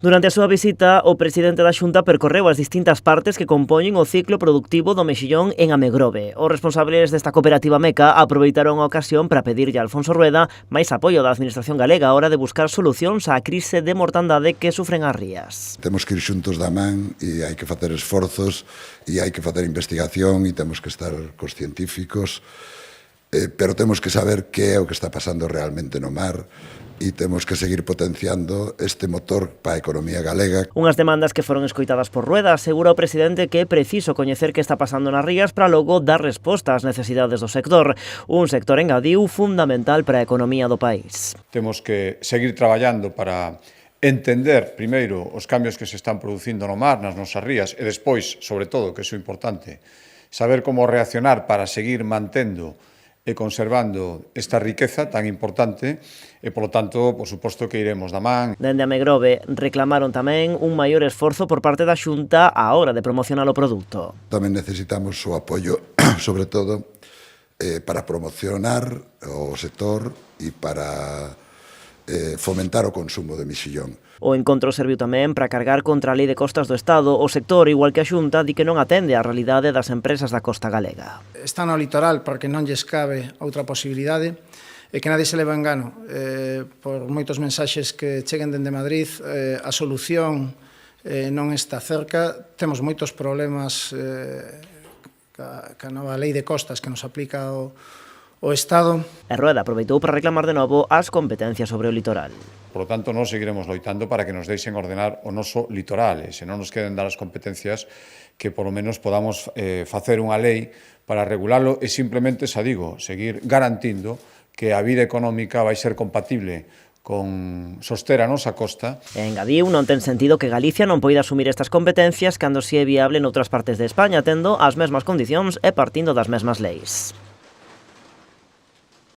Durante a súa visita, o presidente da Xunta percorreu as distintas partes que compoñen o ciclo productivo do mexillón en Amegrove. Os responsables desta cooperativa meca aproveitaron a ocasión para pedirlle a Alfonso Rueda máis apoio da Administración galega a hora de buscar solucións á crise de mortandade que sufren as rías. Temos que ir xuntos da man e hai que facer esforzos e hai que facer investigación e temos que estar cos científicos, pero temos que saber que é o que está pasando realmente no mar e temos que seguir potenciando este motor para a economía galega. Unhas demandas que foron escoitadas por Rueda. Asegura o presidente que é preciso coñecer que está pasando nas rías para logo dar resposta ás necesidades do sector. Un sector, engadiu, fundamental para a economía do país. Temos que seguir traballando para entender, primeiro, os cambios que se están producindo no mar, nas nosas rías, e despois, sobre todo, que iso é importante, saber como reaccionar para seguir mantendo e conservando esta riqueza tan importante e, polo tanto, por suposto que iremos da man. Dende Amegrove reclamaron tamén un maior esforzo por parte da Xunta á hora de promocionar o produto. Tamén necesitamos o apoio, sobre todo, para promocionar o sector e para fomentar o consumo de mexillón. O encontro serviu tamén para cargar contra a Lei de Costas do Estado. O sector, igual que a Xunta, di que non atende á realidade das empresas da costa galega. Está no litoral porque non lles cabe outra posibilidade e que nadie se leva engano. Por moitos mensaxes que cheguen dende Madrid, a solución non está cerca. Temos moitos problemas ca nova Lei de Costas que nos aplica o Estado. E Rueda aproveitou para reclamar de novo as competencias sobre o litoral. Por lo tanto, nós seguiremos loitando para que nos deixen ordenar o noso litoral e se non nos queren dar as competencias que polo menos podamos facer unha lei para regularlo e simplemente, xa digo, seguir garantindo que a vida económica vai ser compatible con soster a nosa costa. E engadiu, non ten sentido que Galicia non poida asumir estas competencias cando si é viable noutras partes de España, tendo as mesmas condicións e partindo das mesmas leis.